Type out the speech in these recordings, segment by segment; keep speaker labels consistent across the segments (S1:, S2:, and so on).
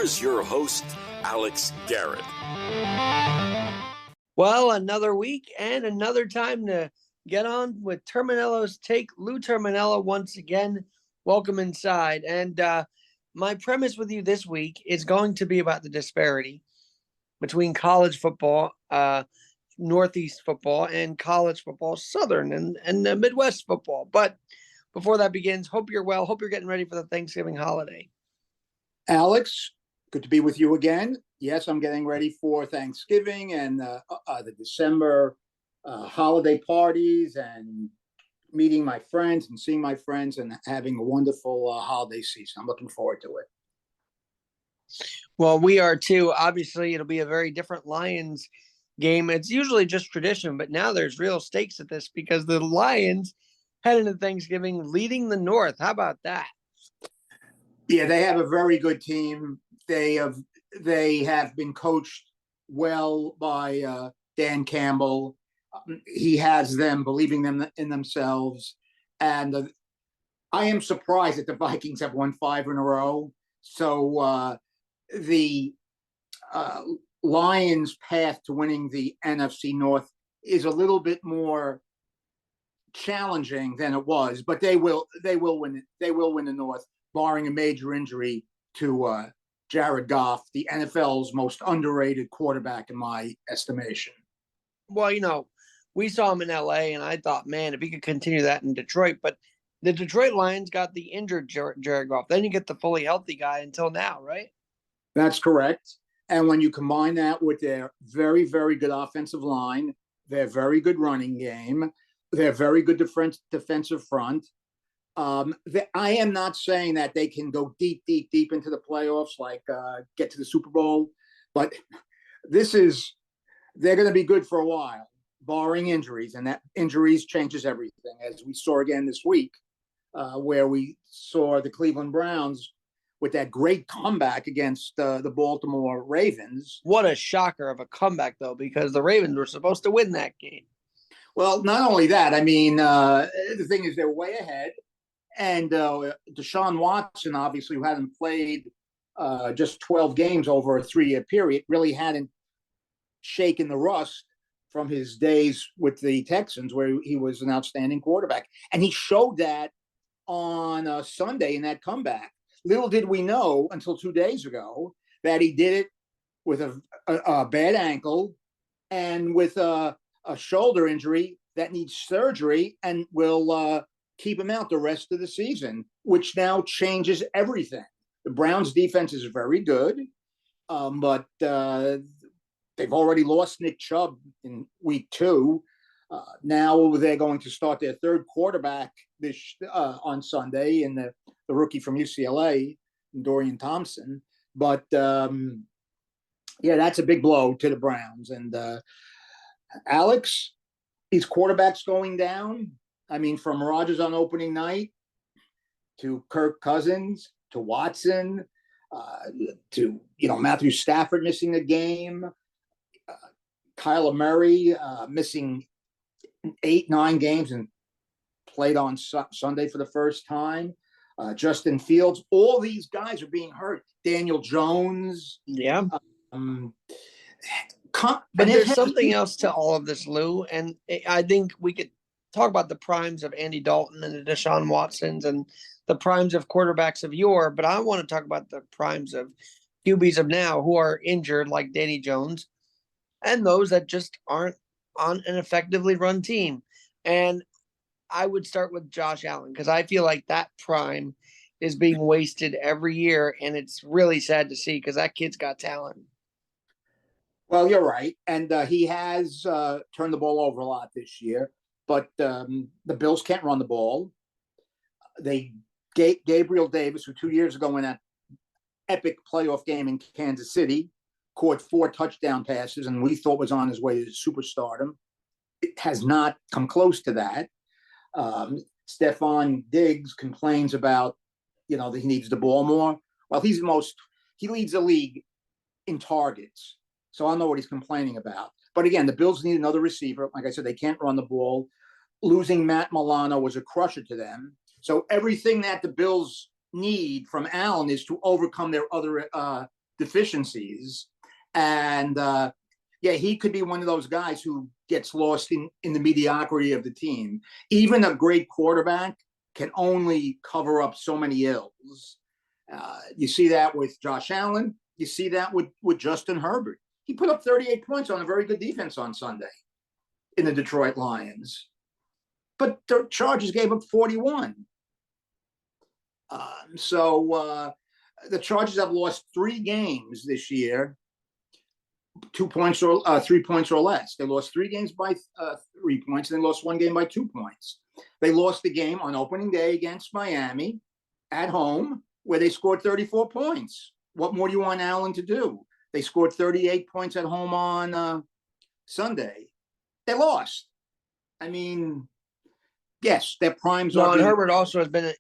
S1: here's your host, Alex Garrett.
S2: Well, another week and another time to get on with Terminello's Take. Lou Terminello, once again, welcome inside. And my premise with you this week is going to be about the disparity between college football, Northeast football, and college football, Southern and the Midwest football. But before that begins, hope you're well. Hope you're getting ready for the Thanksgiving holiday.
S3: Alex, good to be with you again. Yes, I'm getting ready for Thanksgiving and the December holiday parties and meeting my friends and seeing my friends and having a wonderful holiday season. I'm looking forward to it.
S2: Well, we are too. Obviously, it'll be a very different Lions game. It's usually just tradition, but now there's real stakes at this because the Lions head into Thanksgiving leading the North. How about that?
S3: Yeah, they have a very good team. They have been coached well by Dan Campbell. He has them believing in themselves. And I am surprised that the Vikings have won 5 in a row. So the Lions' path to winning the NFC North is a little bit more challenging than it was, but they will win it. They will win the North, barring a major injury to Jared Goff, the NFL's most underrated quarterback in my estimation.
S2: Well, we saw him in LA, and I thought, man, if he could continue that in Detroit. But the Detroit Lions got the injured Jared Goff. Then you get the fully healthy guy until now, right? That's
S3: correct. And when you combine that with their very, very good offensive line, their very good running game, their very good defensive front, I am not saying that they can go deep into the playoffs, like get to the Super Bowl, but they're going to be good for a while, barring injuries, and that injuries changes everything, as we saw again this week, where we saw the Cleveland Browns with that great comeback against the Baltimore Ravens.
S2: What a shocker of a comeback, though, because the Ravens were supposed to win that game.
S3: Well, not only that, I mean, the thing is they're way ahead. And Deshaun Watson, obviously, who hadn't played just 12 games over a 3-year period, really hadn't shaken the rust from his days with the Texans, where he was an outstanding quarterback. And he showed that on Sunday in that comeback. Little did we know until 2 days ago that he did it with a bad ankle and with a shoulder injury that needs surgery and will keep him out the rest of the season, which now changes everything. The Browns' defense is very good, but they've already lost Nick Chubb in week 2. Now they're going to start their third quarterback on Sunday, in the rookie from UCLA, Dorian Thompson. But that's a big blow to the Browns. And Alex, these quarterbacks going down. I mean, from Rodgers on opening night to Kirk Cousins to Watson to Matthew Stafford missing a game, Kyler Murray missing 8-9 games and played on Sunday for the first time. Justin Fields, all these guys are being hurt. Daniel Jones.
S2: Yeah. But there's something else to all of this, Lou. And I think we could talk about the primes of Andy Dalton and the Deshaun Watsons and the primes of quarterbacks of yore. But I want to talk about the primes of QBs of now who are injured, like Danny Jones, and those that just aren't on an effectively run team. And I would start with Josh Allen, because I feel like that prime is being wasted every year. And it's really sad to see, because that kid's got talent.
S3: Well, you're right. And he has turned the ball over a lot this year. But the Bills can't run the ball. Gabriel Davis, who 2 years ago in that epic playoff game in Kansas City, caught 4 touchdown passes and we thought was on his way to superstardom. It has not come close to that. Stephon Diggs complains about, that he needs the ball more. Well, he leads the league in targets. So I don't know what he's complaining about. But again, the Bills need another receiver. Like I said, they can't run the ball. Losing Matt Milano was a crusher to them. So everything that the Bills need from Allen is to overcome their other deficiencies. And he could be one of those guys who gets lost in the mediocrity of the team. Even a great quarterback can only cover up so many ills. You see that with Josh Allen. You see that with Justin Herbert. He put up 38 points on a very good defense on Sunday in the Detroit Lions. But the Chargers gave up 41. So the Chargers have lost 3 games this year, 2 points or 3 points or less. They lost 3 games by 3 points, and they lost 1 game by 2 points. They lost the game on opening day against Miami at home, where they scored 34 points. What more do you want Allen to do? They scored 38 points at home on Sunday. They lost. I mean, yes, their primes are.
S2: And Herbert also has been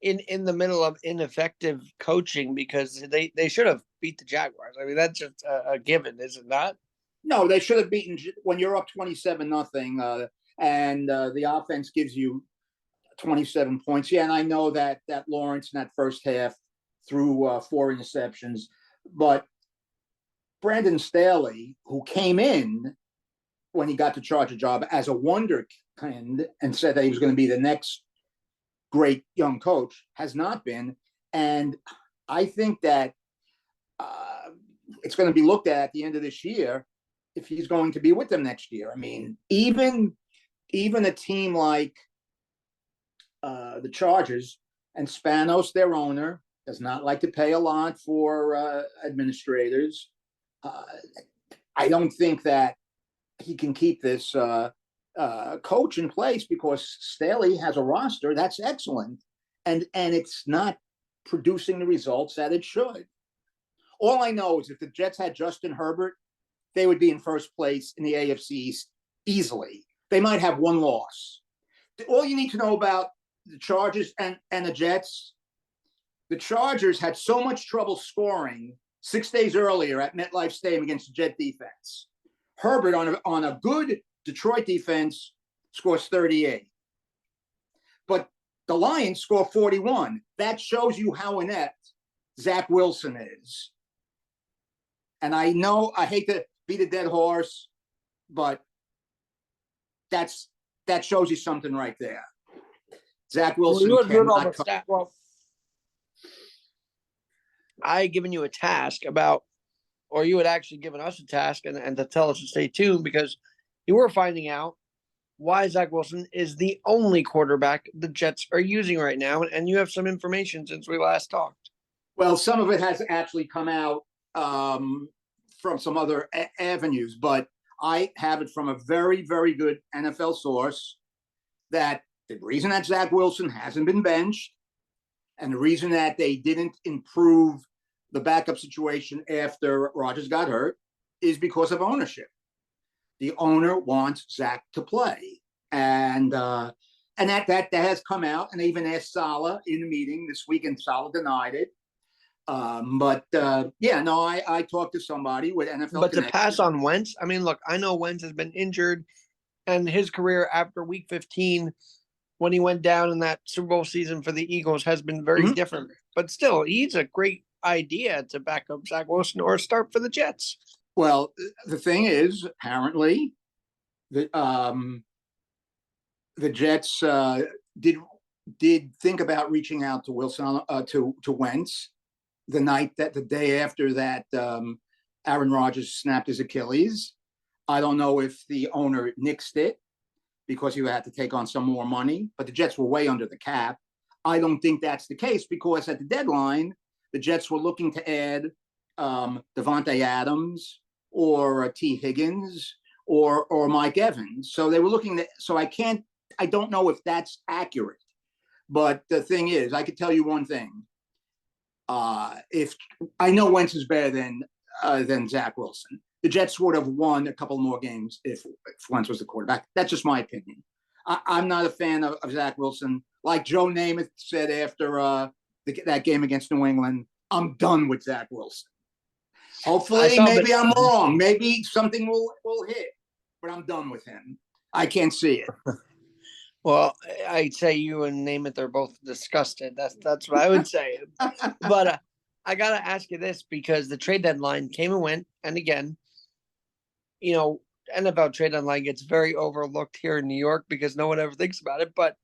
S2: in the middle of ineffective coaching because they should have beat the Jaguars. I mean, that's just a given, is it not?
S3: No, they should have beaten when you're up 27-0, and the offense gives you 27 points. Yeah, and I know that Lawrence in that first half threw 4 interceptions, but Brandon Staley, who came in when he got the Charger job as a wonderkind and said that he was going to be the next great young coach, has not been. And I think that it's going to be looked at the end of this year if he's going to be with them next year. I mean, even a team like the Chargers, and Spanos, their owner, does not like to pay a lot for administrators. I don't think that he can keep this coach in place because Staley has a roster that's excellent, and it's not producing the results that it should. All I know is if the Jets had Justin Herbert, they would be in first place in the AFC East easily. They might have 1 loss. All you need to know about the Chargers and the Jets, the Chargers had so much trouble scoring 6 days earlier at MetLife Stadium against the Jet defense. Herbert on a good Detroit defense scores 38. But the Lions score 41. That shows you how inept Zach Wilson is. And I know I hate to beat a dead horse, but that shows you something right there. Zach Wilson
S2: I had given you a task about, or you had actually given us a task and to tell us to stay tuned because you were finding out why Zach Wilson is the only quarterback the Jets are using right now. And you have some information since we last talked.
S3: Well, some of it has actually come out from some other avenues, but I have it from a very, very good NFL source that the reason that Zach Wilson hasn't been benched and the reason that they didn't improve the backup situation after Rodgers got hurt is because of ownership. The owner wants Zach to play. And that has come out, and they even asked Saleh in the meeting this week, and Saleh denied it. I talked to somebody with NFL.
S2: But to pass on Wentz, I mean, look, I know Wentz has been injured, and his career after Week 15, when he went down in that Super Bowl season for the Eagles, has been very different. But still, he's a great idea to back up Zach Wilson or start for the Jets.
S3: Well, the thing is, apparently, the Jets did think about reaching out to Wilson to Wentz the day after that Aaron Rodgers snapped his Achilles. I don't know if the owner nixed it because he had to take on some more money, but the Jets were way under the cap. I don't think that's the case because at the deadline, the Jets were looking to add Devontae Adams or T. Higgins or Mike Evans. So they were looking at, so I don't know if that's accurate. But the thing is, I could tell you one thing. If I know Wentz is better than Zach Wilson, the Jets would have won a couple more games if Wentz was the quarterback. That's just my opinion. I'm not a fan of Zach Wilson. Like Joe Namath said after that game against New England, I'm done with Zach Wilson. Hopefully, maybe I'm wrong. Maybe something will hit, but I'm done with him. I can't see it.
S2: Well, I'd say you and Namath are both disgusted. That's what I would say. But I got to ask you this because the trade deadline came and went. And again, NFL trade deadline gets very overlooked here in New York because no one ever thinks about it. But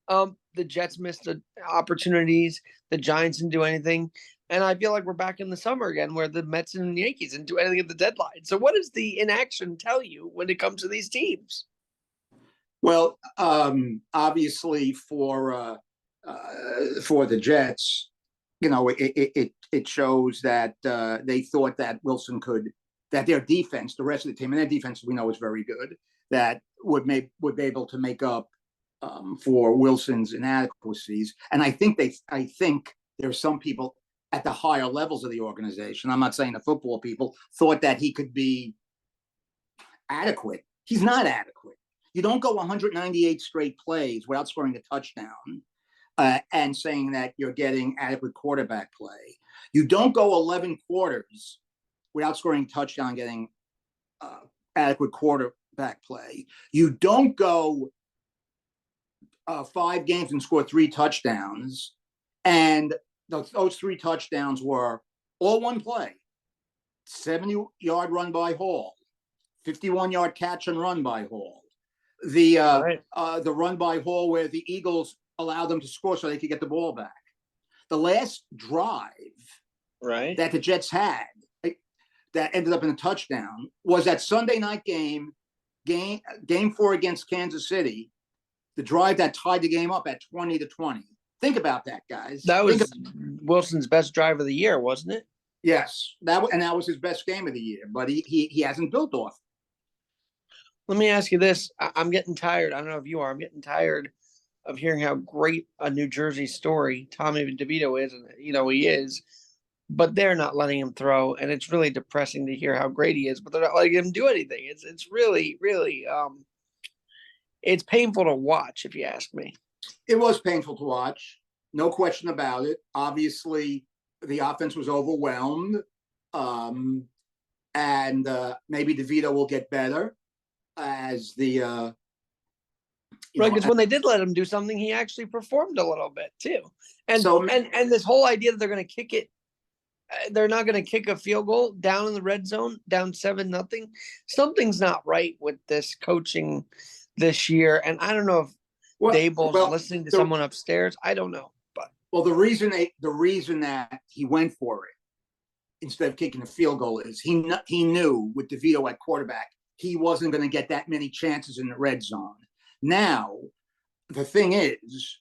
S2: the Jets missed the opportunities. The Giants didn't do anything. And I feel like we're back in the summer again where the Mets and the Yankees didn't do anything at the deadline. So what does the inaction tell you when it comes to these teams?
S3: Well, obviously for the Jets, it shows that they thought that Wilson that their defense, the rest of the team, and their defense we know is very good, that would be able to make up for Wilson's inadequacies. And I think there's some people at the higher levels of the organization, I'm not saying the football people, thought that he could be adequate. He's not adequate. You don't go 198 straight plays without scoring a touchdown and saying that you're getting adequate quarterback play. You don't go 11 quarters without scoring a touchdown, getting adequate quarterback play. You don't go 5 games and score 3 touchdowns, and those 3 touchdowns were all one play: 70-yard run by Hall, 51-yard catch and run by Hall, the run by Hall where the Eagles allowed them to score so they could get the ball back. The last drive that the Jets had that ended up in a touchdown was that Sunday night game 4 against Kansas City, the drive that tied the game up at 20-20. Think about that, guys.
S2: That was Wilson's best drive of the year, wasn't it?
S3: Yes, that was his best game of the year, but he hasn't built off.
S2: Let me ask you this. I'm getting tired. I don't know if you are. I'm getting tired of hearing how great a New Jersey story Tommy DeVito is, and he is, but they're not letting him throw, and it's really depressing to hear how great he is, but they're not letting him do anything. It's really, really it's painful to watch, if you ask me.
S3: It was painful to watch, no question about it. Obviously, the offense was overwhelmed, and maybe DeVito will get better as the
S2: right, because when they did let him do something, he actually performed a little bit too. And and this whole idea that they're going to kick it, they're not going to kick a field goal down in the red zone, down 7-0. Something's not right with this coaching this year, and I don't know if Daboll's listening to someone upstairs. I don't know, but
S3: the reason that he went for it instead of kicking a field goal is he knew with DeVito at quarterback he wasn't going to get that many chances in the red zone. Now, the thing is,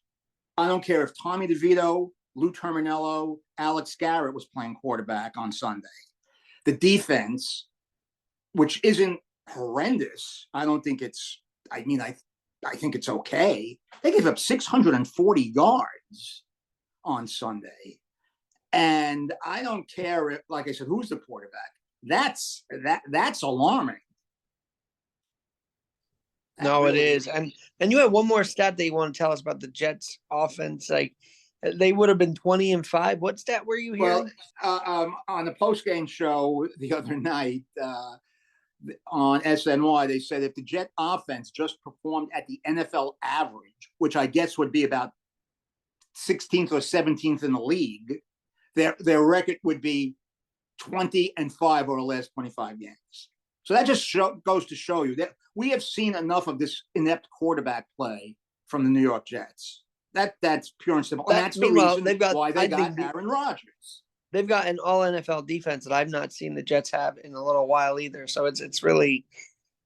S3: I don't care if Tommy DeVito, Lou Terminello, Alex Garrett was playing quarterback on Sunday. The defense, which isn't horrendous, I don't think it's. I mean, I think it's okay. They gave up 640 yards on Sunday, and I don't care if, like I said, who's the quarterback. That's alarming.
S2: No, it is. And you have one more stat that you want to tell us about the Jets offense. Like, they would have been 20-5. What stat were you hearing?
S3: Well, on the post-game show the other night on SNY, they said if the Jet offense just performed at the NFL average, which I guess would be about 16th or 17th in the league, their record would be 20-5 over the last 25 games. So that just goes to show you that we have seen enough of this inept quarterback play from the New York Jets. That's pure and simple. And that's the reason why they got Aaron Rodgers.
S2: They've got an all NFL defense that I've not seen the Jets have in a little while either. So it's really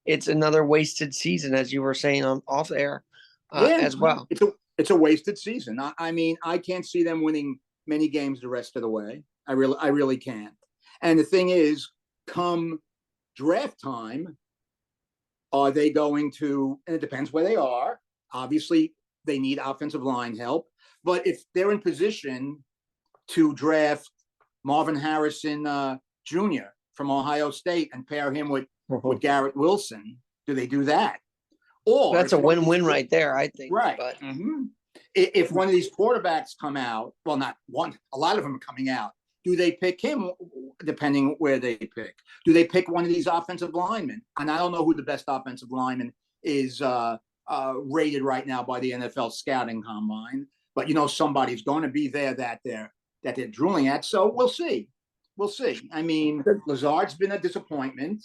S2: another wasted season, as you were saying off air as well.
S3: It's a wasted season. I mean, I can't see them winning many games the rest of the way. I really can't. And the thing is, come draft time, are they going to, and it depends where they are. Obviously, they need offensive line help. But if they're in position to draft Marvin Harrison Jr. from Ohio State and pair him with Garrett Wilson, do they do that? Or
S2: that's a win-win right there, I think.
S3: Right.
S2: But
S3: if one of these quarterbacks come out, well, not one, a lot of them are coming out. Do they pick him, depending where they pick? Do they pick one of these offensive linemen? And I don't know who the best offensive lineman is rated right now by the NFL scouting combine, but somebody's going to be there that that they're drooling at. So we'll see. We'll see. I mean, Lazard's been a disappointment.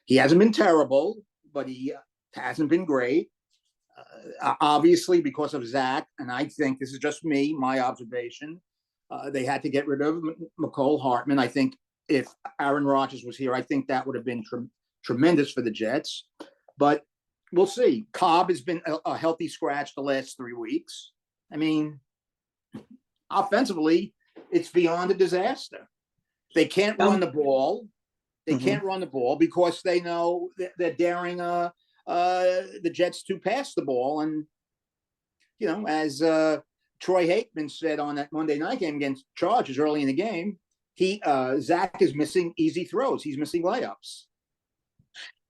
S3: He hasn't been terrible, but he hasn't been great. Obviously, because of Zach, and I think this is just me, my observation, they had to get rid of McCole Hartman. I think if Aaron Rodgers was here, I think that would have been tremendous for the Jets. But we'll see. Cobb has been a healthy scratch the last 3 weeks. I mean, offensively, it's beyond a disaster. They can't run the ball. They can't run the ball because they know they're daring the Jets to pass the ball. And, you know, as Troy Aikman said on that Monday night game against Chargers early in the game, Zach is missing easy throws. He's missing layups.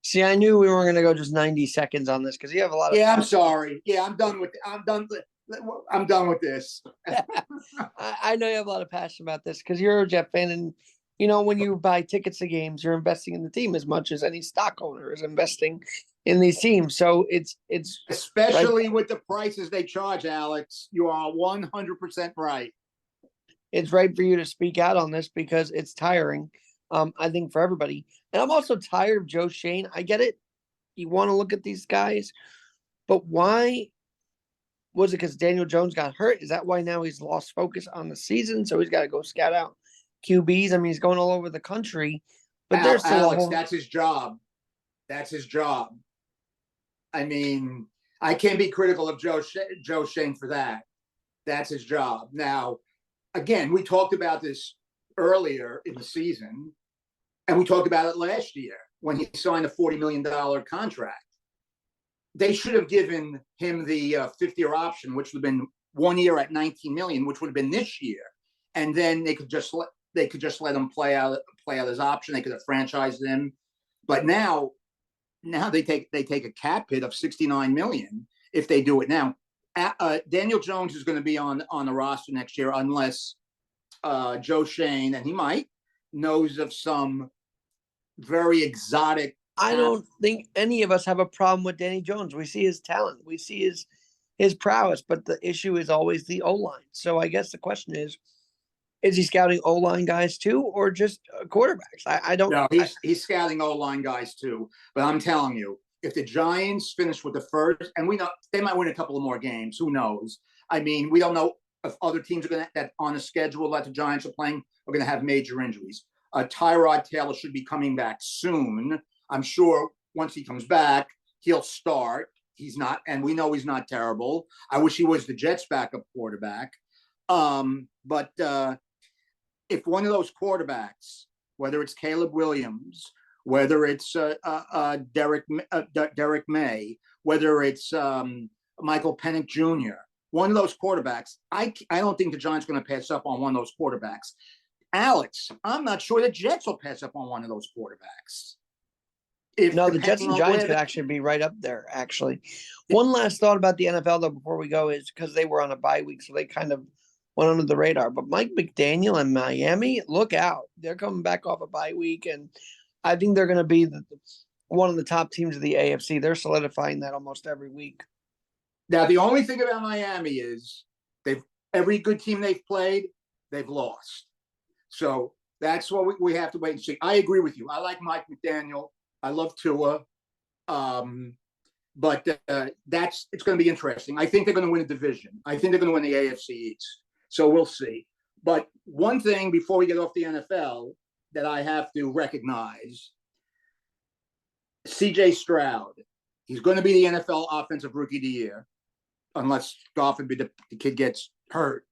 S2: See, I knew we weren't going to go just 90 seconds on this because you have a lot of.
S3: Yeah, I'm sorry. Yeah, I'm done with this.
S2: I know you have a lot of passion about this because you're a Jet fan, and you know when you buy tickets to games, you're investing in the team as much as any stock owner is investing in these teams. So it's
S3: especially right, with the prices they charge, Alex. You are 100% right.
S2: It's right for you to speak out on this because it's tiring. I think for everybody, and I'm also tired of Joe Shane. I get it. You want to look at these guys, but why? Was it because Daniel Jones got hurt? Is that why now he's lost focus on the season? So he's got to go scout out QBs. I mean, he's going all over the country. But there's still
S3: Alex, that's his job. That's his job. I mean, I can't be critical of Joe Shane for that. That's his job. Now, again, we talked about this earlier in the season, and we talked about it last year when he signed a $40 million contract. They should have given him the 5th-year option, which would have been 1 year at $19 million, which would have been this year, and then they could just let him play out his option. They could have franchised him, but now they take a cap hit of $69 million if they do it now. Daniel Jones is going to be on the roster next year unless Joe Shane, and he might, knows of some very exotic.
S2: I don't think any of us have a problem with Danny Jones. We see his talent. We see his prowess, but the issue is always the O-line. So I guess the question is he scouting O-line guys too, or just quarterbacks? I don't know.
S3: He's scouting O-line guys too, but I'm telling you, if the Giants finish with the first, and we know they might win a couple of more games, who knows? I mean, we don't know if other teams are that on a schedule that the Giants are playing are going to have major injuries. Tyrod Taylor should be coming back soon. I'm sure once he comes back, he'll start. He's not, and we know he's not terrible. I wish he was the Jets' backup quarterback. But if one of those quarterbacks, whether it's Caleb Williams, whether it's Derek May, whether it's Michael Penix Jr., one of those quarterbacks, I don't think the Giants are going to pass up on one of those quarterbacks. Alex, I'm not sure the Jets will pass up on one of those quarterbacks.
S2: The Jets and Giants could actually be right up there, actually. One last thought about the NFL, though, before we go, is because they were on a bye week, so they kind of went under the radar. But Mike McDaniel and Miami, look out. They're coming back off a bye week, and I think they're going to be one of the top teams of the AFC. They're solidifying that almost every week.
S3: Now, the only thing about Miami is every good team they've played, they've lost. So that's what we have to wait and see. I agree with you. I like Mike McDaniel. I love Tua. But it's going to be interesting. I think they're going to win a division. I think they're going to win the AFC East. So we'll see. But one thing before we get off the NFL that I have to recognize, C.J. Stroud, he's going to be the NFL Offensive Rookie of the Year, unless, God forbid, the kid gets hurt.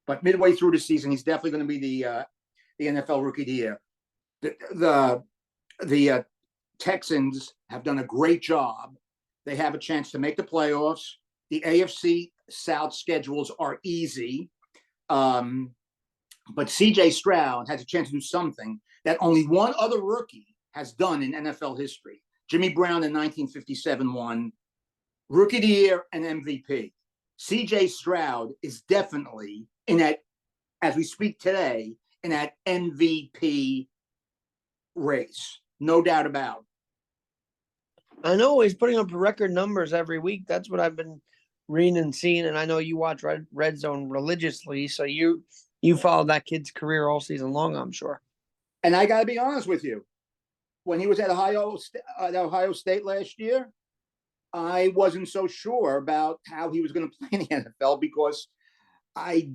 S3: But midway through the season, he's definitely going to be the NFL Rookie of the Year. The Texans have done a great job. They have a chance to make the playoffs. The AFC South schedules are easy. But C.J. Stroud has a chance to do something that only one other rookie has done in NFL history. Jimmy Brown in 1957 won Rookie of the Year and MVP. C.J. Stroud is definitely in that, as we speak today, in that MVP race. No doubt about it.
S2: I know he's putting up record numbers every week. That's what I've been reading and seeing, and I know you watch Red Zone religiously, so you followed that kid's career all season long, I'm sure.
S3: And I got to be honest with you, when he was at Ohio State last year, I wasn't so sure about how he was going to play in the NFL because I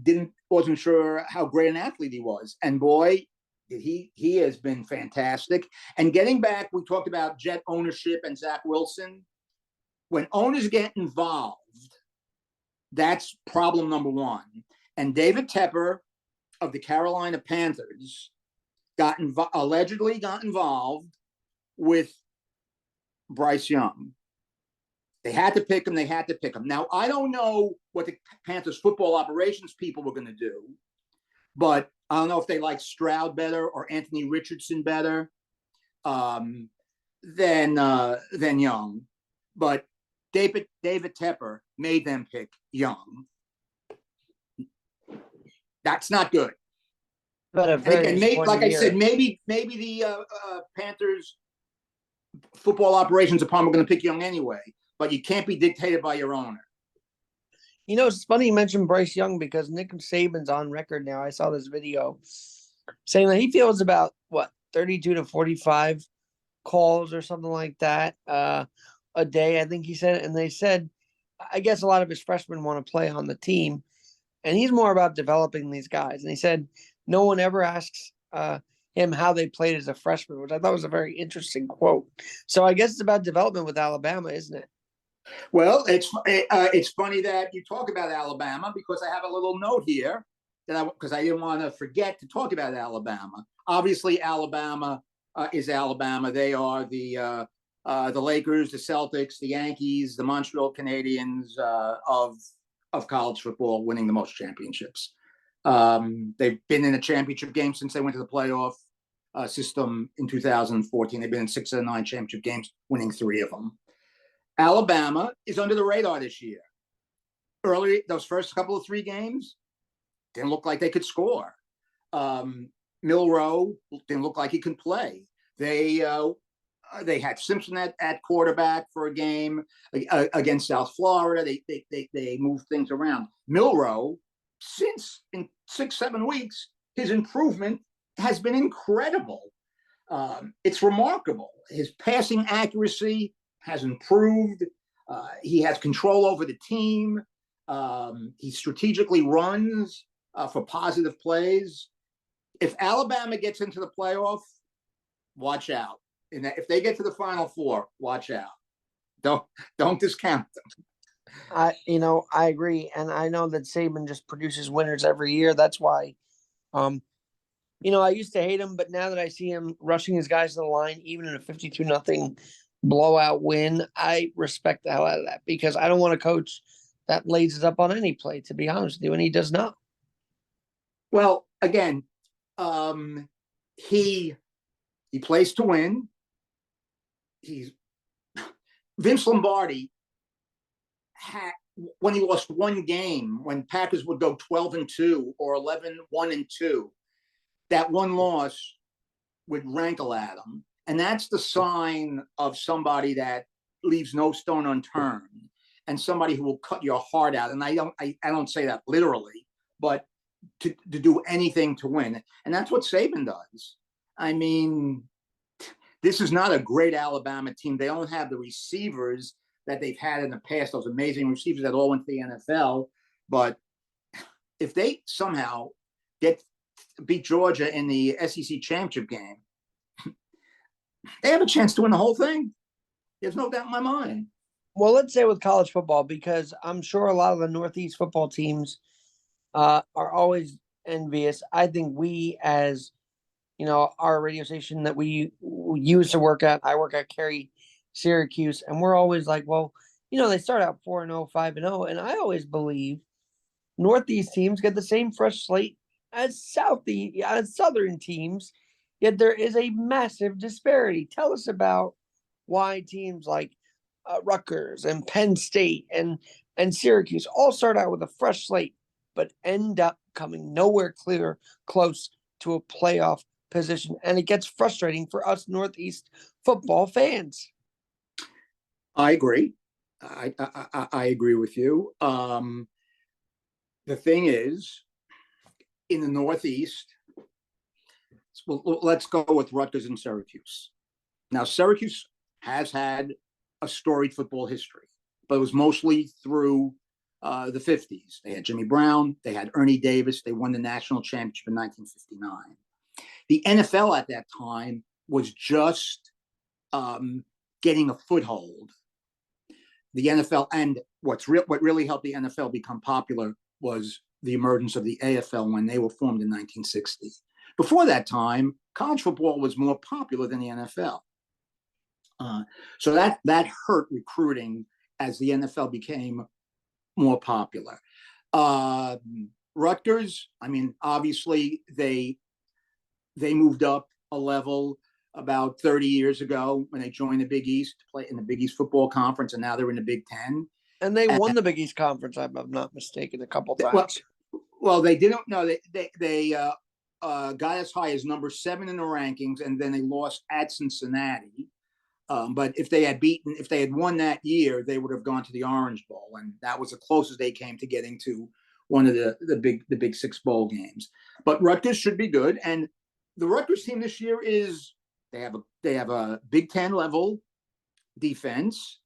S3: wasn't sure how great an athlete he was. And boy, he has been fantastic. And getting back, we talked about Jet ownership and Zach Wilson. When owners get involved, that's problem number one. And David Tepper of the Carolina Panthers allegedly got involved with Bryce Young. They had to pick him. Now, I don't know what the Panthers football operations people were going to do, but I don't know if they like Stroud better or Anthony Richardson better than Young. But David Tepper made them pick Young. That's not good.
S2: But
S3: I said, maybe the Panthers football operations department are going to pick Young anyway. But you can't be dictated by your owner.
S2: You know, it's funny you mentioned Bryce Young because Nick Saban's on record now. I saw this video saying that he feels about 32 to 45 calls or something like that a day, I think he said. And they said, I guess a lot of his freshmen want to play on the team, and he's more about developing these guys. And he said no one ever asks him how they played as a freshman, which I thought was a very interesting quote. So I guess it's about development with Alabama, isn't it?
S3: Well, it's funny that you talk about Alabama because I have a little note here because I didn't want to forget to talk about Alabama. Obviously, Alabama is Alabama. They are the Lakers, the Celtics, the Yankees, the Montreal Canadiens of college football, winning the most championships. They've been in a championship game since they went to the playoff system in 2014. They've been in 6 of the 9 championship games, winning 3 of them. Alabama is under the radar this year. Early, those first couple of 3 games didn't look like they could score. Milroe didn't look like he could play. They had Simpson at quarterback for a game against South Florida. They moved things around. Milroe, since in 6-7 weeks, his improvement has been incredible. It's remarkable. His passing accuracy has improved. He has control over the team. He strategically runs for positive plays. If Alabama gets into the playoff, watch out. And if they get to the Final Four, watch out. Don't discount them.
S2: I agree, and I know that Saban just produces winners every year. That's why, I used to hate him, but now that I see him rushing his guys to the line, even in a 52-0 blowout win, I respect the hell out of that because I don't want a coach that lays it up on any play, to be honest with you, and he does not.
S3: Well, again, he plays to win. Vince Lombardi when he lost one game, when Packers would go 12-2 or 11-1-2, that one loss would rankle at him. And that's the sign of somebody that leaves no stone unturned and somebody who will cut your heart out. And I don't say that literally, but to do anything to win. And that's what Saban does. I mean, this is not a great Alabama team. They don't have the receivers that they've had in the past, those amazing receivers that all went to the NFL. But if they somehow beat Georgia in the SEC championship game, they have a chance to win the whole thing. There's no doubt in my mind.
S2: Well, let's say with college football, because I'm sure a lot of the Northeast football teams are always envious. I think we, as our radio station that we used to work at, I work at Cary, Syracuse, and we're always like, well, they start out 4-0, 5-0, and I always believe Northeast teams get the same fresh slate as Southern teams, yet there is a massive disparity. Tell us about why teams like Rutgers and Penn State and Syracuse all start out with a fresh slate, but end up coming nowhere close to a playoff position. And it gets frustrating for us Northeast football fans.
S3: I agree. I agree with you. The thing is, in the Northeast, well, let's go with Rutgers and Syracuse. Now, Syracuse has had a storied football history, but it was mostly through the 50s. They had Jimmy Brown, they had Ernie Davis, they won the national championship in 1959. The NFL at that time was just getting a foothold. The NFL, and what really helped the NFL become popular was the emergence of the AFL when they were formed in 1960. Before that time, college football was more popular than the NFL. So that hurt recruiting as the NFL became more popular. Rutgers, I mean, obviously they moved up a level about 30 years ago when they joined the Big East to play in the Big East Football Conference, and now they're in the Big Ten.
S2: And they won the Big East Conference, if I'm not mistaken, a couple times.
S3: Well, they didn't. No, they got as high as number 7 in the rankings, and then they lost at Cincinnati. But if they had won that year, they would have gone to the Orange Bowl, and that was the closest they came to getting to one of the Big Six bowl games. But Rutgers should be good, and the Rutgers team this year is they have a Big Ten level defense.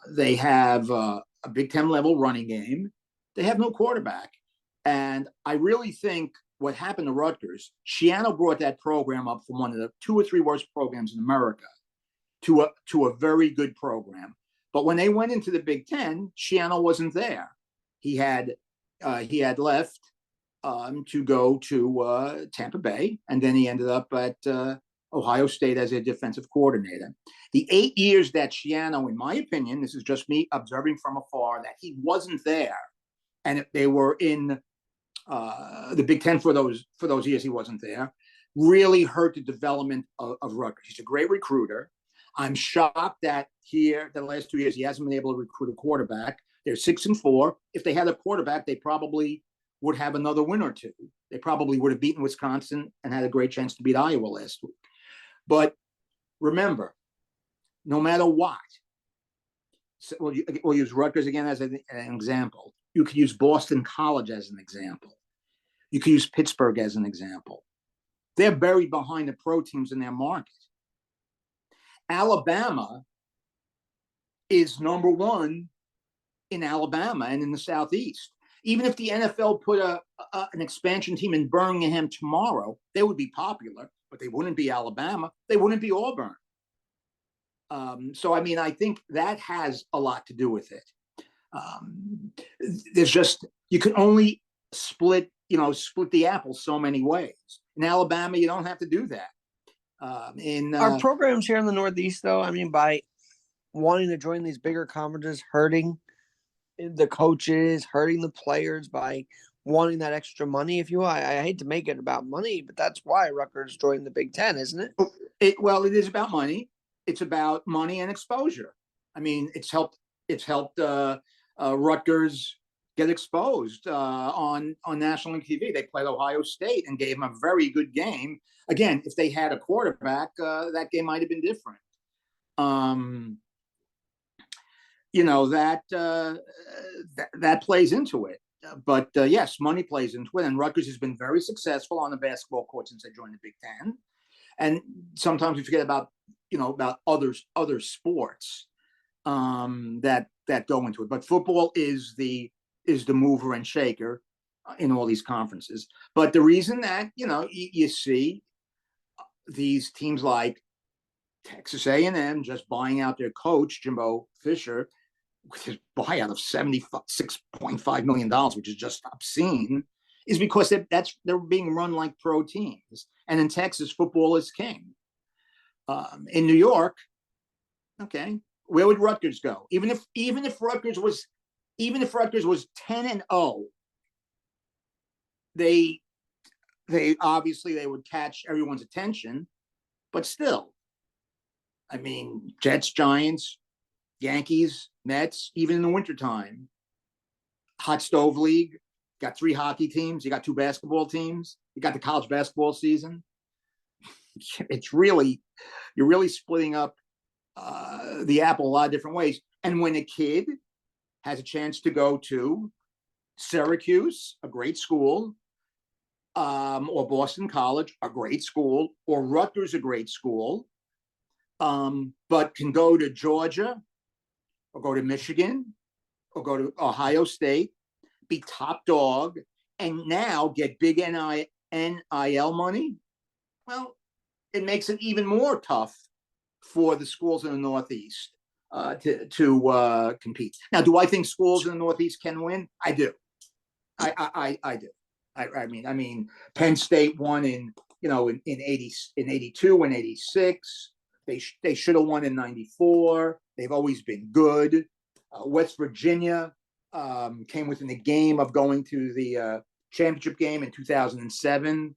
S3: They have a Big Ten level running game. They have no quarterback, and I really think what happened to Rutgers, Shiano brought that program up from one of the 2 or 3 worst programs in America to a very good program. But when they went into the Big Ten, Shiano wasn't there. He had left to go to Tampa Bay, and then he ended up at Ohio State as a defensive coordinator. The 8 years that Shiano, in my opinion, this is just me observing from afar, that he wasn't there, and they were in the Big Ten for those years he wasn't there, really hurt the development of Rutgers. He's a great recruiter. I'm shocked that the last 2 years he hasn't been able to recruit a quarterback. They're 6-4. If they had a quarterback, they probably would have another win or two. They probably would have beaten Wisconsin and had a great chance to beat Iowa last week. But remember, no matter what, we'll use Rutgers again as an example. You could use Boston College as an example. You could use Pittsburgh as an example. They're buried behind the pro teams in their market. Alabama is number 1 in Alabama and in the Southeast. Even if the NFL put an expansion team in Birmingham tomorrow, they would be popular, but they wouldn't be Alabama. They wouldn't be Auburn. So, I mean, I think that has a lot to do with it. You can only split the apple so many ways. In Alabama, you don't have to do that.
S2: Our programs here in the Northeast, though, I mean, by wanting to join these bigger conferences, hurting the coaches, hurting the players by wanting that extra money, if you will. I hate to make it about money, but that's why Rutgers joined the Big Ten, isn't it?
S3: It is about money. It's about money and exposure. I mean, it's helped Rutgers get exposed on national TV. They played Ohio State and gave them a very good game. Again, if they had a quarterback, that game might have been different. That plays into it. But yes, money plays into it. And Rutgers has been very successful on the basketball court since they joined the Big Ten. And sometimes we forget about other sports that go into it. But football is the mover and shaker in all these conferences. But the reason that you see these teams like Texas A&M just buying out their coach Jimbo Fisher with his buyout of $76.5 million, which is just obscene, is because they're being run like pro teams. And in Texas, football is king. In New York, okay, where would Rutgers go? Even if Rutgers was 10-0, they obviously they would catch everyone's attention, but still, I mean, Jets, Giants, Yankees, Mets, even in the wintertime, hot stove league, got 3 hockey teams, you got 2 basketball teams, you got the college basketball season. You're really splitting up the apple a lot of different ways. And when a kid has a chance to go to Syracuse, a great school, or Boston College, a great school, or Rutgers, a great school, but can go to Georgia or go to Michigan or go to Ohio State, be top dog, and now get big NIL money, well, it makes it even more tough for the schools in the Northeast to compete. Now, do I think schools in the Northeast can win? I do. I do. I mean, Penn State won in 82 and 86. They should have won in 94. They've always been good. West Virginia came within the game of going to the championship game in 2007.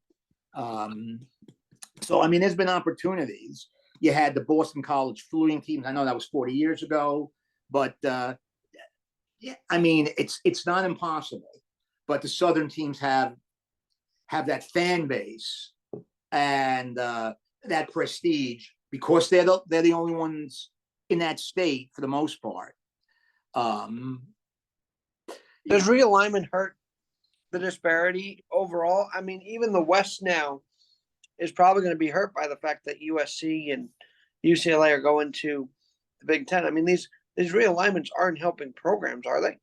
S3: So, I mean, there's been opportunities. You had the Boston College fluting teams. I know that was 40 years ago, but yeah, I mean, it's not impossible. But the Southern teams have that fan base and that prestige because they're the only ones in that state for the most part.
S2: Does realignment hurt the disparity overall? I mean, even the West now is probably going to be hurt by the fact that USC and UCLA are going to the Big Ten. I mean, these realignments aren't helping programs, are they?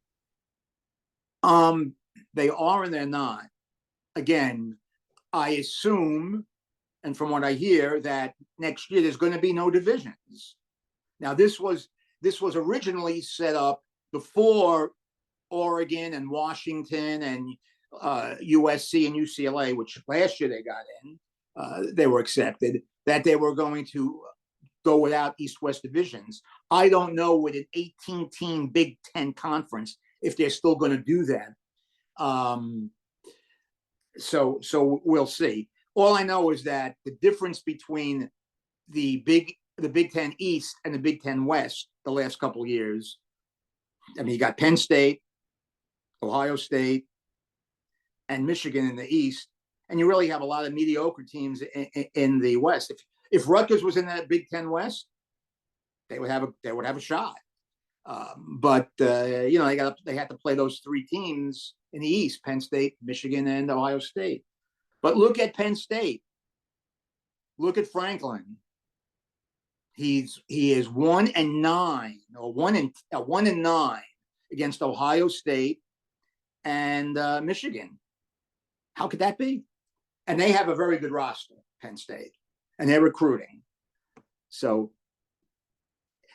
S3: They are and they're not. Again, I assume, and from what I hear, that next year there's going to be no divisions. Now, this was originally set up before Oregon and Washington and USC and UCLA, which last year they got in, they were accepted, that they were going to go without East-West divisions. I don't know with an 18-team Big Ten conference if they're still going to do that. So we'll see. All I know is that the difference between the Big Ten East and the Big Ten West the last couple of years, I mean, you got Penn State, Ohio State, and Michigan in the East, and you really have a lot of mediocre teams in the West. If Rutgers was in that Big Ten West, they would have a shot. But they had to play those three teams in the East: Penn State, Michigan, and Ohio State. But look at Penn State. Look at Franklin. He is 1-9 or 1-9 against Ohio State and Michigan. How could that be? And they have a very good roster, Penn State, and they're recruiting. So,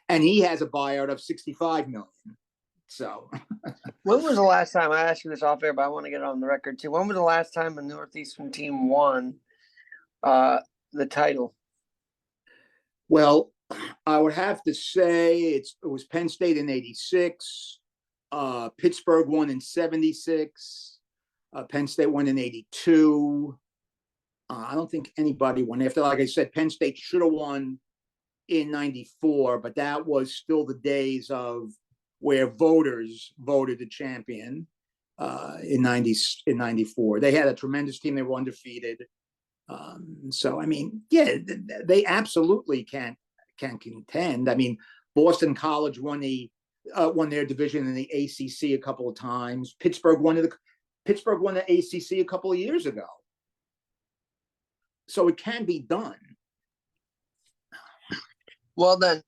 S3: and he has a buyout of $65 million. So,
S2: when was the last time, I asked you this off air, but I want to get it on the record too. When was the last time a Northeastern team won the title?
S3: Well, I would have to say it was Penn State in 86. Pittsburgh won in 76. Penn State won in 82. I don't think anybody won after. Like I said, Penn State should have won in 94, but that was still the days of where voters voted the champion in 94. They had a tremendous team. They were undefeated. So, I mean, yeah, they absolutely can contend. I mean, Boston College won their division in the ACC a couple of times. Pittsburgh won the ACC a couple of years ago. So it can be done.
S2: Well then,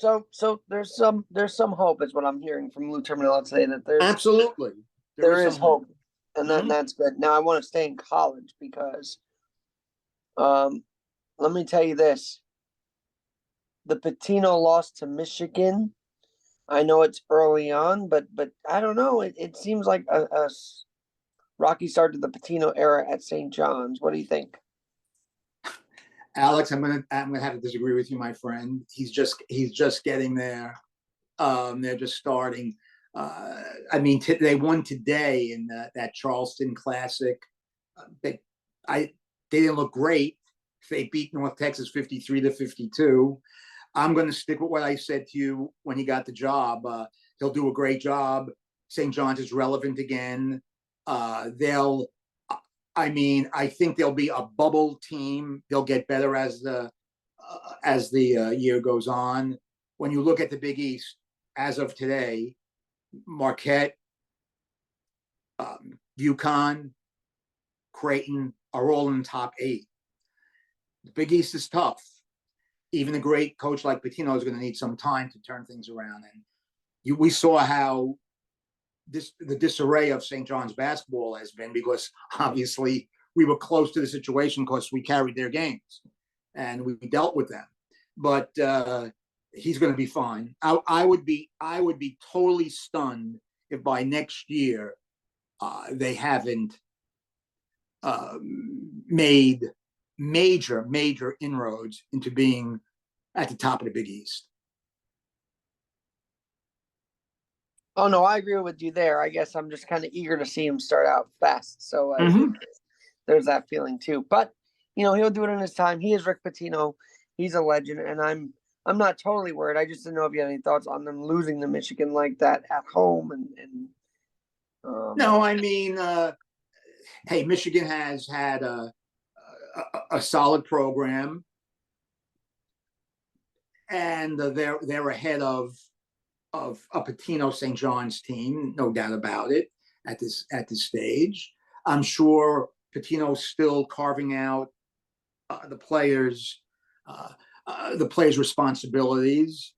S2: so there's some hope, is what I'm hearing from Lou Terminello today, that there's
S3: absolutely
S2: there is hope, and that's good. Now I want to stay in college because, let me tell you this: the Pitino loss to Michigan. I know it's early on, but I don't know. It seems like a rocky start to the Pitino era at St. John's. What do you think?
S3: Alex, I'm gonna have to disagree with you, my friend. He's just getting there. They're just starting. I mean, they won today in that Charleston Classic. They didn't look great. They beat North Texas 53-52. I'm going to stick with what I said to you when he got the job. He'll do a great job. St. John's is relevant again. I think they'll be a bubble team. They'll get better as the year goes on. When you look at the Big East, as of today, Marquette, UConn, Creighton are all in the top 8. The Big East is tough. Even a great coach like Pitino is going to need some time to turn things around. And we saw how the disarray of St. John's basketball has been, because obviously we were close to the situation because we carried their games and we dealt with them. But he's going to be fine. I would be totally stunned if by next year they haven't made major inroads into being at the top of the Big East.
S2: Oh, no, I agree with you there. I guess I'm just kind of eager to see him start out fast. So there's that feeling too. But, he'll do it in his time. He is Rick Pitino. He's a legend, and I'm not totally worried. I just didn't know if you had any thoughts on them losing to Michigan like that at home.
S3: No, I mean, hey, Michigan has had a solid program, and they're ahead of a Pitino St. John's team, no doubt about it. At this stage, I'm sure Pitino's still carving out the players' responsibilities.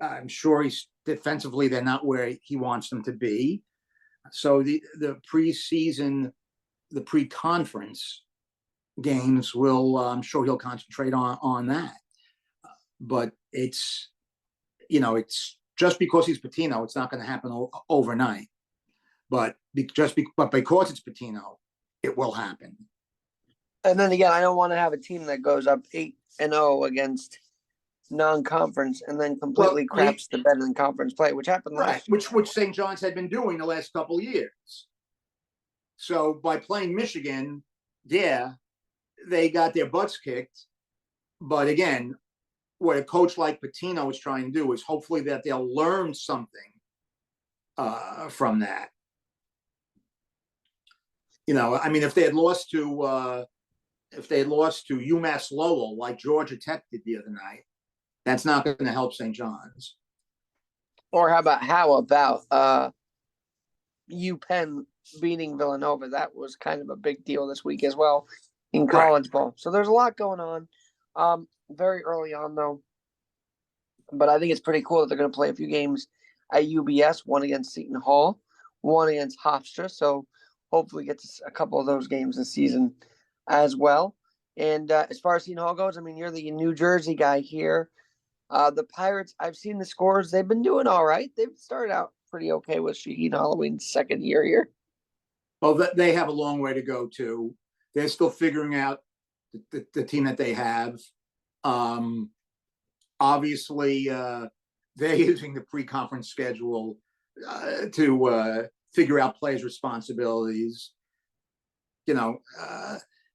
S3: I'm sure he's defensively they're not where he wants them to be. So the preseason, the pre-conference games will, I'm sure he'll concentrate on that. But it's just because he's Pitino, it's not going to happen overnight. But because it's Pitino, it will happen.
S2: And then again, I don't want to have a team that goes up 8-0 against non-conference and then completely craps the bed in conference play, which happened last year.
S3: Which St. John's had been doing the last couple of years. So by playing Michigan, yeah, they got their butts kicked. But again, what a coach like Pitino is trying to do is hopefully that they'll learn something from that. I mean, if they had lost to UMass Lowell like Georgia Tech did the other night, that's not going to help St. John's.
S2: Or how about UPenn beating Villanova? That was kind of a big deal this week as well in college ball. So there's a lot going on. Very early on though, but I think it's pretty cool that they're going to play a few games at UBS. One against Seton Hall, one against Hofstra. So hopefully get a couple of those games this season as well. And as far as Seton Hall goes, I mean, you're the New Jersey guy here. The Pirates, I've seen the scores. They've been doing all right. They've started out pretty okay with Shaheen Holloway's second year here.
S3: Well, they have a long way to go, too. They're still figuring out the team that they have. Obviously, they're using the pre-conference schedule to figure out players' responsibilities. It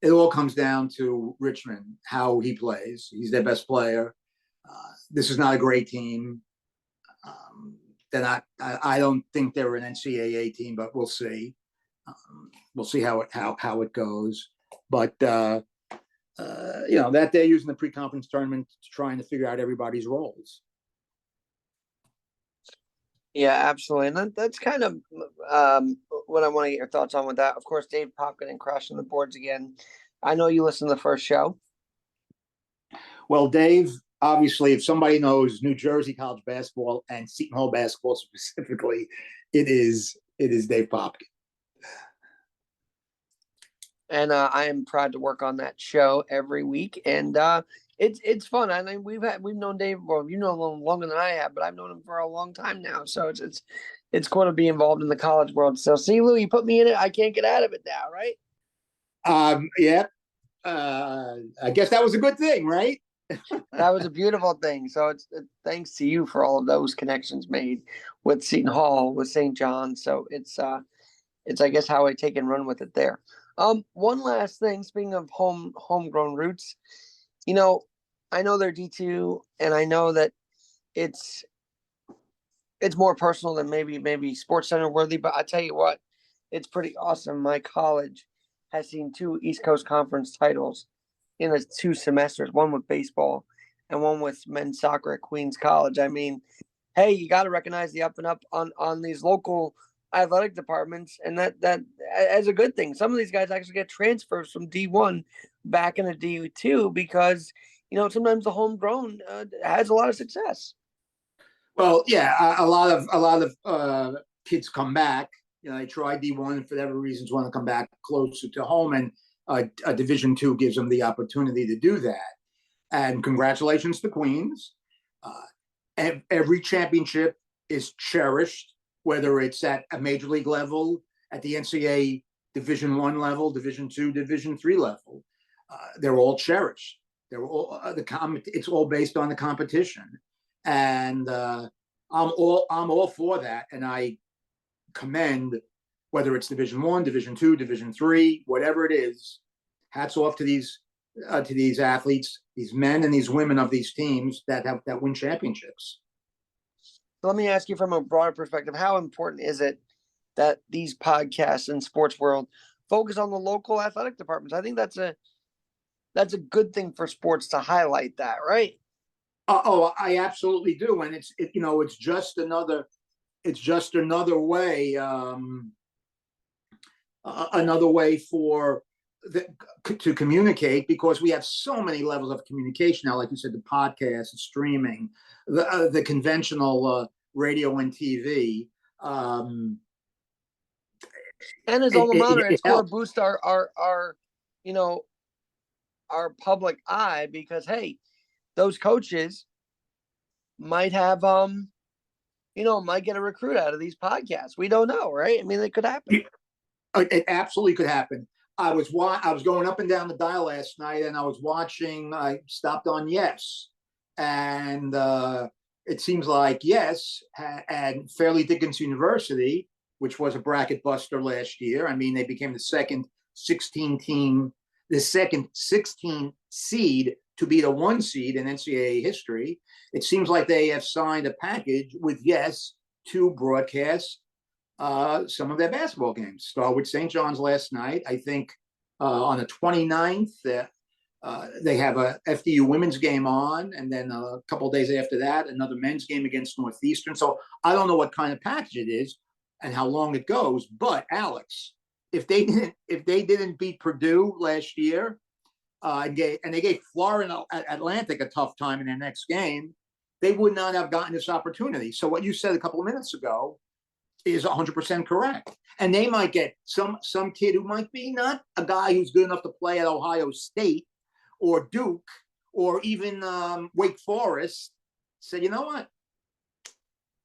S3: all comes down to Richmond, how he plays. He's their best player. This is not a great team. I don't think they're an NCAA team, but we'll see. We'll see how it goes. But that they're using the pre-conference tournament trying to figure out everybody's roles.
S2: Yeah, absolutely. And that's kind of what I want to get your thoughts on with that. Of course, Dave Popkin and crashing the boards again. I know you listened to the first show.
S3: Well, Dave, obviously, if somebody knows New Jersey college basketball and Seton Hall basketball specifically, it is Dave Popkin. And
S2: I am proud to work on that show every week, and it's fun. I mean, we've known Dave. Well, you know him longer than I have, but I've known him for a long time now. So it's cool to be involved in the college world. So, see, Lou, you put me in it. I can't get out of it now, right?
S3: Yeah. I guess that was a good thing, right?
S2: That was a beautiful thing. So it's thanks to you for all of those connections made with Seton Hall, with St. John. So it's I guess how I take and run with it there. One last thing, speaking of homegrown roots, I know they're D2 and I know that it's more personal than maybe Sports Center worthy, but I tell you what, it's pretty awesome. My college has seen 2 East Coast Conference titles in 2 semesters, one with baseball and one with men's soccer at Queens College. I mean, hey, you got to recognize the up and up on these local athletic departments, and that as a good thing. Some of these guys actually get transfers from D1 back into D2 because sometimes the homegrown has a lot of success.
S3: Well, yeah, a lot of kids come back. They try D1 and for whatever reasons want to come back closer to home, and a Division II gives them the opportunity to do that. And congratulations to Queens. Every championship is cherished, whether it's at a major league level, at the NCAA Division I level, Division II, Division III level. They're all cherished. They're all it's all based on the competition, and I'm all for that. And I commend whether it's Division I, Division II, Division III, whatever it is. Hats off to these athletes, these men and these women of these teams that win championships.
S2: So let me ask you from a broader perspective, how important is it that these podcasts in sports world focus on the local athletic departments? I think that's a good thing for sports to highlight that, right?
S3: I absolutely do, and it's just another way another way for to communicate, because we have so many levels of communication now. Like you said, the podcast, the streaming, the conventional radio and TV.
S2: And as alma mater, it's going to boost our public eye, because hey, those coaches might have might get a recruit out of these podcasts. We don't know, right? I mean, it could happen.
S3: It absolutely could happen. I was going up and down the dial last night, and I stopped on Yes, and it seems like Yes and Fairleigh Dickinson University, which was a bracket buster last year. I mean, they became the second 16 seed to be the 1 seed in NCAA history. It seems like they have signed a package with Yes to broadcast some of their basketball games. Started with St. John's last night. I think on the 29th, they have a FDU women's game on, and then a couple of days after that, another men's game against Northeastern. So I don't know what kind of package it is and how long it goes. But Alex, if they didn't beat Purdue last year, and they gave Florida Atlantic a tough time in their next game, they would not have gotten this opportunity. So what you said a couple of minutes ago is 100% correct. And they might get some kid who might be not a guy who's good enough to play at Ohio State or Duke or even Wake Forest, say, you know what?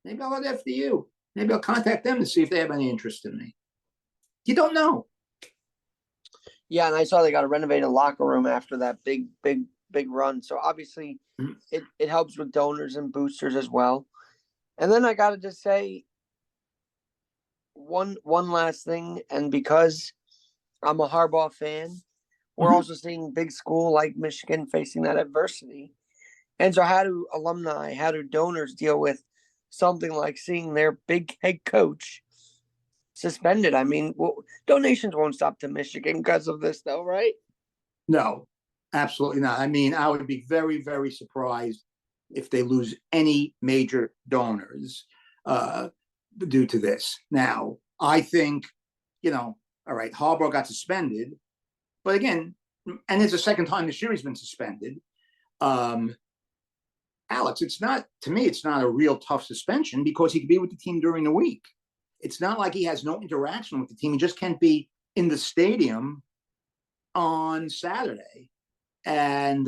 S3: Maybe I'll go to FDU. Maybe I'll contact them to see if they have any interest in me. You don't know.
S2: Yeah, and I saw they got a renovated locker room after that big run. So obviously it helps with donors and boosters as well. And then I got to just say one last thing, and because I'm a Harbaugh fan, we're also seeing big school like Michigan facing that adversity. And so how do donors deal with something like seeing their big head coach suspended? I mean, donations won't stop to Michigan because of this, though, right?
S3: No, absolutely not. I mean, I would be very, very surprised if they lose any major donors due to this. Now, I think, all right, Harbaugh got suspended, but again, and it's the second time this year he's been suspended. Alex, it's not a real tough suspension because he could be with the team during the week. It's not like he has no interaction with the team. He just can't be in the stadium on Saturday. And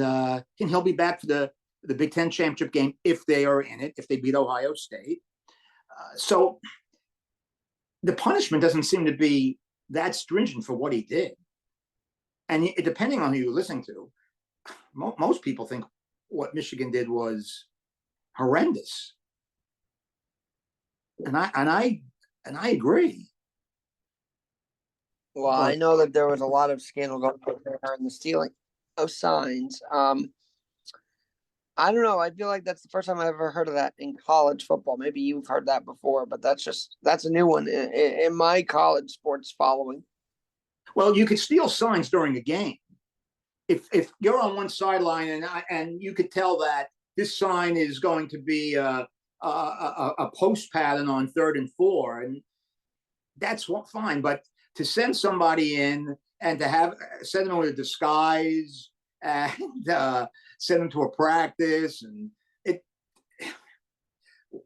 S3: he'll be back for the Big Ten championship game if they are in it, if they beat Ohio State. So the punishment doesn't seem to be that stringent for what he did. And depending on who you're listening to, most people think what Michigan did was horrendous. And I agree.
S2: Well, I know that there was a lot of scandal going on there in the stealing of signs. I don't know. I feel like that's the first time I've ever heard of that in college football. Maybe you've heard that before, but that's a new one in my college sports following.
S3: Well, you could steal signs during a game. If you're on one sideline and you could tell that this sign is going to be a post pattern on 3rd and 4, and that's fine. But to send somebody in and to send them with a disguise and send them to a practice and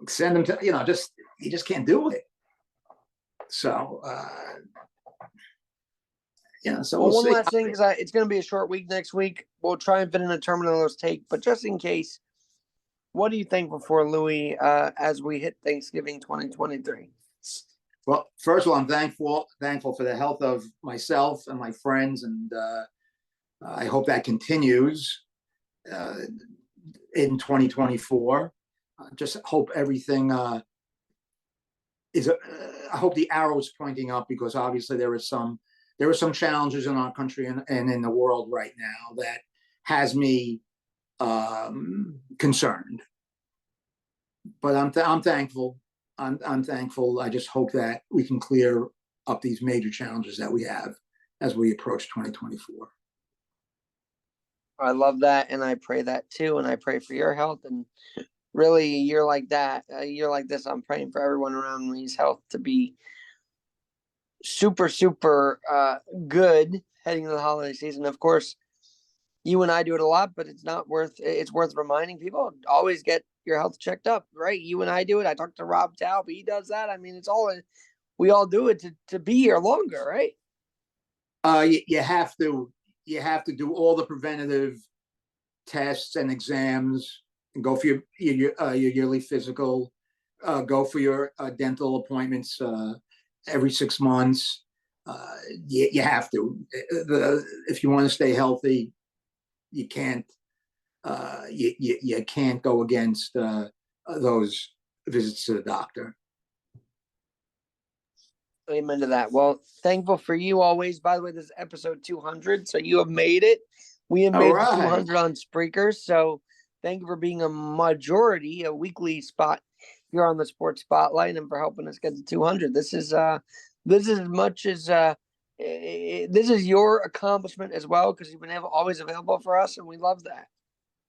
S3: send them to you just can't do it. So so
S2: one
S3: see.
S2: last thing, because it's going to be a short week next week. We'll try and fit in a Terminello's take, but just in case, what do you think before Louis as we hit Thanksgiving 2023?
S3: Well, first of all, I'm thankful for the health of myself and my friends, and I hope that continues in 2024. Just hope everything I hope the arrow is pointing up, because obviously there are some challenges in our country and in the world right now that has me concerned. But I'm thankful. I'm thankful. I just hope that we can clear up these major challenges that we have as we approach 2024.
S2: I love that, and I pray that too, and I pray for your health. And really, a year like that, a year like this, I'm praying for everyone around me's health to be super, super good heading into the holiday season. Of course, you and I do it a lot, but it's worth reminding people, always get your health checked up, right? You and I do it. I talked to Rob Taub, he does that. I mean, we all do it to be here longer, right?
S3: You have to do all the preventative tests and exams, and go for your yearly physical, go for your dental appointments every 6 months. You have to. If you want to stay healthy, you can't. You can't go against those visits to the doctor.
S2: Amen to that. Well, thankful for you always. By the way, this is episode 200, so you have made it. We have made 200 on Spreaker, so thank you for being a weekly spot here on the Sports Spotlight, and for helping us get to 200. This is as much as this is your accomplishment as well, because you've been always available for us, and we love that.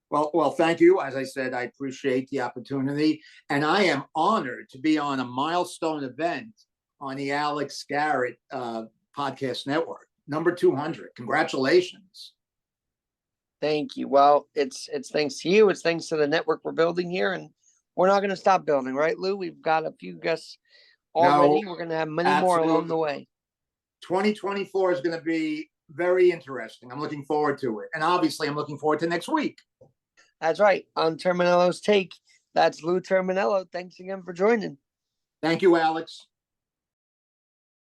S3: Well, thank you. As I said, I appreciate the opportunity, and I am honored to be on a milestone event on the Alex Garrett Podcast Network, number 200. Congratulations.
S2: Thank you. Well, it's thanks to you. It's thanks to the network we're building here, and we're not going to stop building, right, Lou? We've got a few guests already. We're going to have many more along the way.
S3: 2024 is going to be very interesting. I'm looking forward to it. And obviously, I'm looking forward to next week.
S2: That's right. On Terminello's Take, that's Lou Terminello. Thanks again for joining.
S3: Thank you, Alex.